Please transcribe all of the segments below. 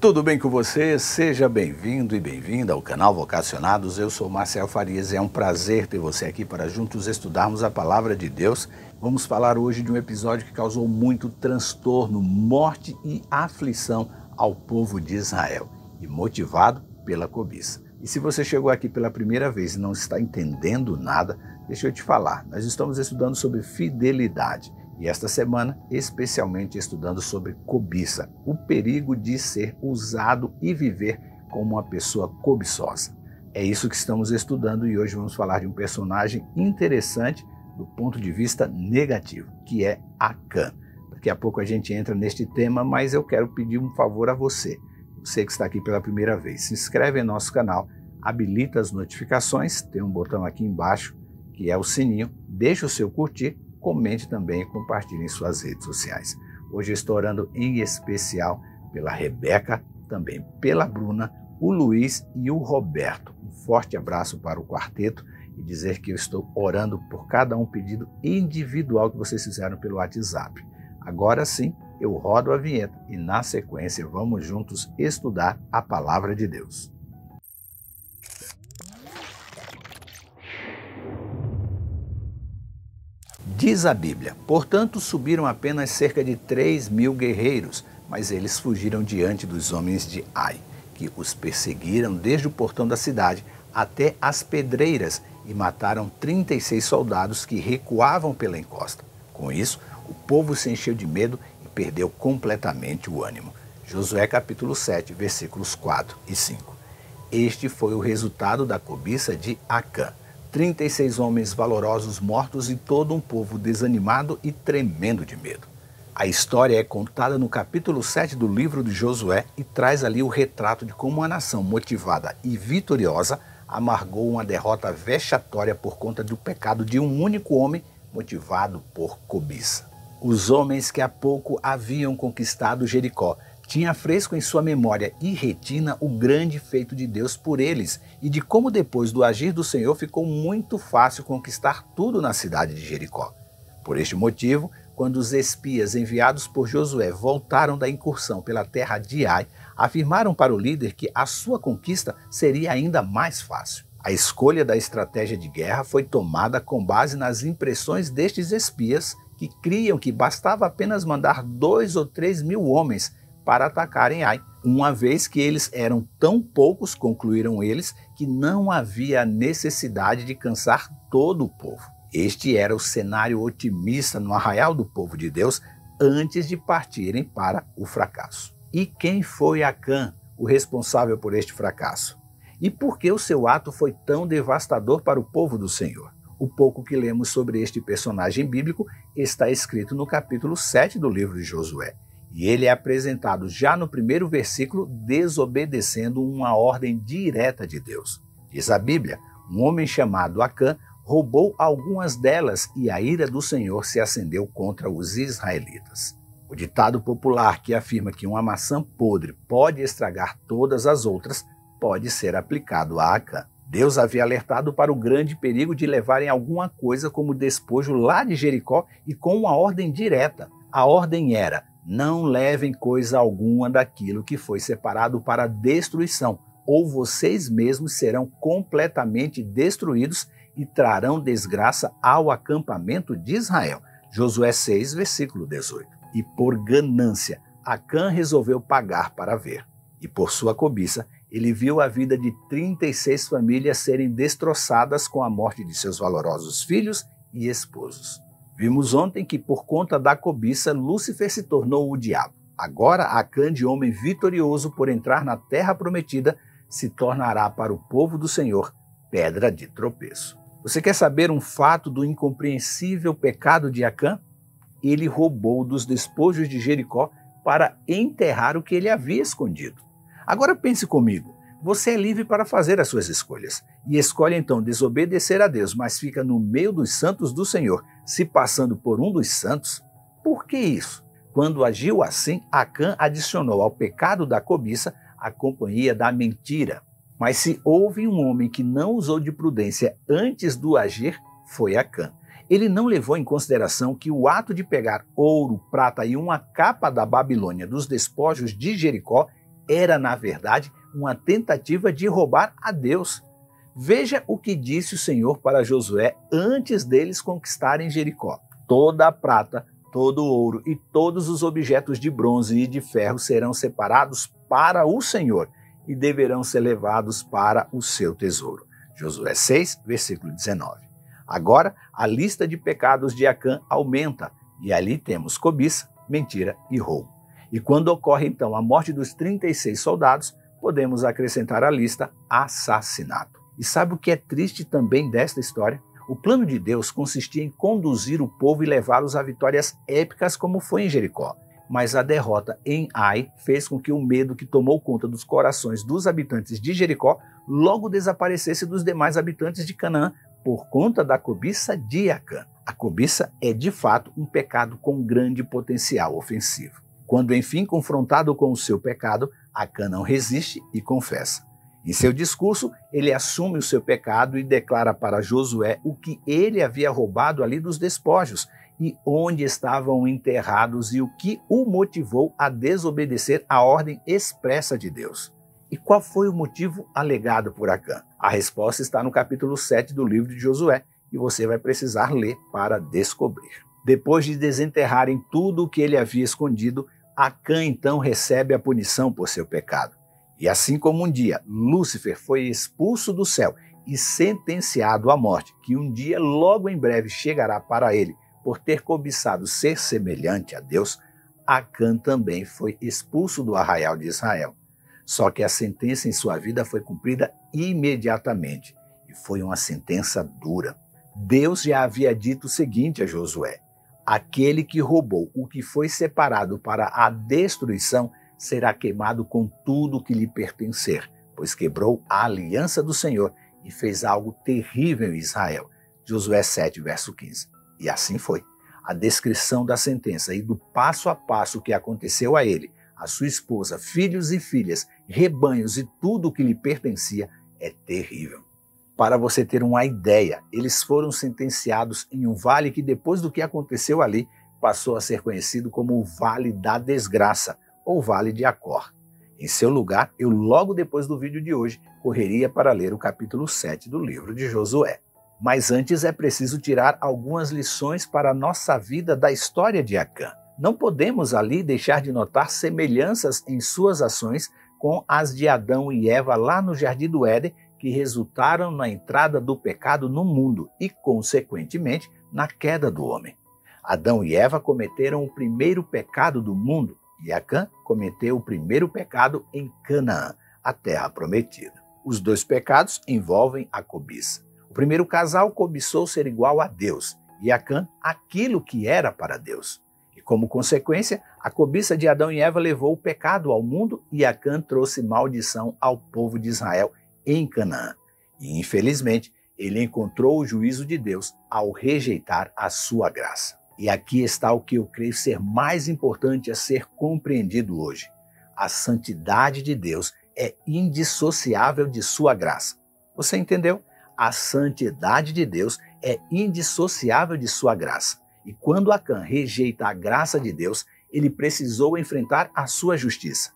Tudo bem com você? Seja bem-vindo e bem-vinda ao canal Vocacionados. Eu sou Marcel Farias e é um prazer ter você aqui para juntos estudarmos a Palavra de Deus. Vamos falar hoje de um episódio que causou muito transtorno, morte e aflição ao povo de Israel e motivado pela cobiça. E se você chegou aqui pela primeira vez e não está entendendo nada, deixa eu te falar. Nós estamos estudando sobre fidelidade. E esta semana, especialmente estudando sobre cobiça, o perigo de ser usado e viver como uma pessoa cobiçosa. É isso que estamos estudando e hoje vamos falar de um personagem interessante do ponto de vista negativo, que é Acã. Daqui a pouco a gente entra neste tema, mas eu quero pedir um favor a você. Você que está aqui pela primeira vez, se inscreve em nosso canal, habilita as notificações, tem um botão aqui embaixo que é o sininho, deixa o seu curtir, comente também e compartilhe em suas redes sociais. Hoje eu estou orando em especial pela Rebeca, também pela Bruna, o Luiz e o Roberto. Um forte abraço para o quarteto e dizer que eu estou orando por cada um pedido individual que vocês fizeram pelo WhatsApp. Agora sim, eu rodo a vinheta e na sequência vamos juntos estudar a Palavra de Deus. Diz a Bíblia, portanto subiram apenas cerca de 3.000 guerreiros, mas eles fugiram diante dos homens de Ai, que os perseguiram desde o portão da cidade até as pedreiras e mataram 36 soldados que recuavam pela encosta. Com isso, o povo se encheu de medo e perdeu completamente o ânimo. Josué capítulo 7, versículos 4 e 5. Este foi o resultado da cobiça de Acã. 36 homens valorosos mortos e todo um povo desanimado e tremendo de medo. A história é contada no capítulo 7 do livro de Josué e traz ali o retrato de como uma nação motivada e vitoriosa amargou uma derrota vexatória por conta do pecado de um único homem motivado por cobiça. Os homens que há pouco haviam conquistado Jericó tinha fresco em sua memória e retina o grande feito de Deus por eles e de como depois do agir do Senhor ficou muito fácil conquistar tudo na cidade de Jericó. Por este motivo, quando os espias enviados por Josué voltaram da incursão pela terra de Ai, afirmaram para o líder que a sua conquista seria ainda mais fácil. A escolha da estratégia de guerra foi tomada com base nas impressões destes espias que criam que bastava apenas mandar 2 ou 3 mil homens para atacarem Ai, uma vez que eles eram tão poucos, concluíram eles, que não havia necessidade de cansar todo o povo. Este era o cenário otimista no arraial do povo de Deus antes de partirem para o fracasso. E quem foi Acã, o responsável por este fracasso? E por que o seu ato foi tão devastador para o povo do Senhor? O pouco que lemos sobre este personagem bíblico está escrito no capítulo 7 do livro de Josué. E ele é apresentado já no primeiro versículo desobedecendo uma ordem direta de Deus. Diz a Bíblia, um homem chamado Acã roubou algumas delas e a ira do Senhor se acendeu contra os israelitas. O ditado popular que afirma que uma maçã podre pode estragar todas as outras pode ser aplicado a Acã. Deus havia alertado para o grande perigo de levarem alguma coisa como despojo lá de Jericó e com uma ordem direta. A ordem era: não levem coisa alguma daquilo que foi separado para destruição, ou vocês mesmos serão completamente destruídos e trarão desgraça ao acampamento de Israel. Josué 6, versículo 18. E por ganância, Acã resolveu pagar para ver. E por sua cobiça, ele viu a vida de 36 famílias serem destroçadas com a morte de seus valorosos filhos e esposos. Vimos ontem que, por conta da cobiça, Lúcifer se tornou o diabo. Agora, Acã, de homem vitorioso por entrar na terra prometida, se tornará para o povo do Senhor pedra de tropeço. Você quer saber um fato do incompreensível pecado de Acã? Ele roubou dos despojos de Jericó para enterrar o que ele havia escondido. Agora pense comigo. Você é livre para fazer as suas escolhas e escolhe então desobedecer a Deus, mas fica no meio dos santos do Senhor, se passando por um dos santos. Por que isso? Quando agiu assim, Acã adicionou ao pecado da cobiça a companhia da mentira. Mas se houve um homem que não usou de prudência antes do agir, foi Acã. Ele não levou em consideração que o ato de pegar ouro, prata e uma capa da Babilônia dos despojos de Jericó era, na verdade, uma tentativa de roubar a Deus. Veja o que disse o Senhor para Josué antes deles conquistarem Jericó. Toda a prata, todo o ouro e todos os objetos de bronze e de ferro serão separados para o Senhor e deverão ser levados para o seu tesouro. Josué 6, versículo 19. Agora, a lista de pecados de Acã aumenta e ali temos cobiça, mentira e roubo. E quando ocorre então a morte dos 36 soldados, podemos acrescentar à lista assassinato. E sabe o que é triste também desta história? O plano de Deus consistia em conduzir o povo e levá-los a vitórias épicas como foi em Jericó. Mas a derrota em Ai fez com que o medo que tomou conta dos corações dos habitantes de Jericó logo desaparecesse dos demais habitantes de Canaã por conta da cobiça de Acã. A cobiça é de fato um pecado com grande potencial ofensivo. Quando enfim confrontado com o seu pecado, Acã não resiste e confessa. Em seu discurso, ele assume o seu pecado e declara para Josué o que ele havia roubado ali dos despojos e onde estavam enterrados e o que o motivou a desobedecer a ordem expressa de Deus. E qual foi o motivo alegado por Acã? A resposta está no capítulo 7 do livro de Josué e você vai precisar ler para descobrir. Depois de desenterrarem tudo o que ele havia escondido, Acã então recebe a punição por seu pecado. E assim como um dia Lúcifer foi expulso do céu e sentenciado à morte, que um dia logo em breve chegará para ele por ter cobiçado ser semelhante a Deus, Acã também foi expulso do arraial de Israel. Só que a sentença em sua vida foi cumprida imediatamente e foi uma sentença dura. Deus já havia dito o seguinte a Josué: aquele que roubou o que foi separado para a destruição será queimado com tudo o que lhe pertencer, pois quebrou a aliança do Senhor e fez algo terrível em Israel. Josué 7, verso 15. E assim foi. A descrição da sentença e do passo a passo que aconteceu a ele, a sua esposa, filhos e filhas, rebanhos e tudo o que lhe pertencia é terrível. Para você ter uma ideia, eles foram sentenciados em um vale que depois do que aconteceu ali, passou a ser conhecido como o Vale da Desgraça, ou Vale de Acor. Em seu lugar, eu logo depois do vídeo de hoje, correria para ler o capítulo 7 do livro de Josué. Mas antes é preciso tirar algumas lições para a nossa vida da história de Acã. Não podemos ali deixar de notar semelhanças em suas ações com as de Adão e Eva lá no Jardim do Éden, que resultaram na entrada do pecado no mundo e, consequentemente, na queda do homem. Adão e Eva cometeram o primeiro pecado do mundo e Acã cometeu o primeiro pecado em Canaã, a terra prometida. Os dois pecados envolvem a cobiça. O primeiro casal cobiçou ser igual a Deus e Acã aquilo que era para Deus. E como consequência, a cobiça de Adão e Eva levou o pecado ao mundo e Acã trouxe maldição ao povo de Israel em Canaã. E infelizmente, ele encontrou o juízo de Deus ao rejeitar a sua graça. E aqui está o que eu creio ser mais importante a ser compreendido hoje. A santidade de Deus é indissociável de sua graça. Você entendeu? A santidade de Deus é indissociável de sua graça. E quando Acã rejeita a graça de Deus, ele precisou enfrentar a sua justiça.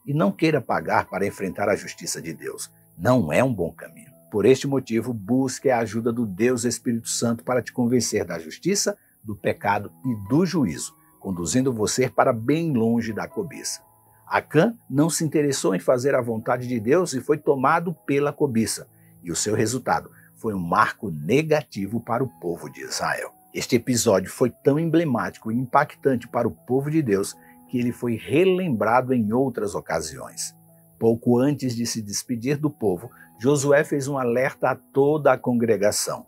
E não queira pagar para enfrentar a justiça de Deus. Não é um bom caminho. Por este motivo, busque a ajuda do Deus Espírito Santo para te convencer da justiça, do pecado e do juízo, conduzindo você para bem longe da cobiça. Acã não se interessou em fazer a vontade de Deus e foi tomado pela cobiça. E o seu resultado foi um marco negativo para o povo de Israel. Este episódio foi tão emblemático e impactante para o povo de Deus que ele foi relembrado em outras ocasiões. Pouco antes de se despedir do povo, Josué fez um alerta a toda a congregação.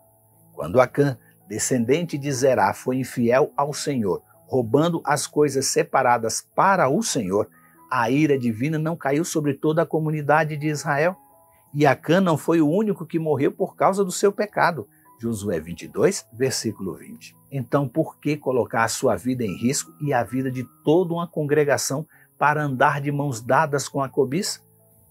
Quando Acã, descendente de Zerá, foi infiel ao Senhor, roubando as coisas separadas para o Senhor, a ira divina não caiu sobre toda a comunidade de Israel. E Acã não foi o único que morreu por causa do seu pecado. Josué 22, versículo 20. Então, por que colocar a sua vida em risco e a vida de toda uma congregação para andar de mãos dadas com a cobiça?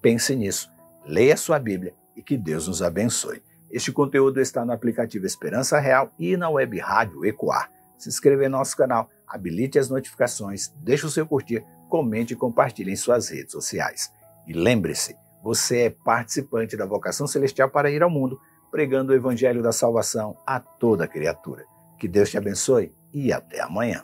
Pense nisso, leia sua Bíblia e que Deus nos abençoe. Este conteúdo está no aplicativo Esperança Real e na web rádio Ecoar. Se inscreva em nosso canal, habilite as notificações, deixe o seu curtir, comente e compartilhe em suas redes sociais. E lembre-se, você é participante da vocação celestial para ir ao mundo, pregando o evangelho da salvação a toda criatura. Que Deus te abençoe e até amanhã.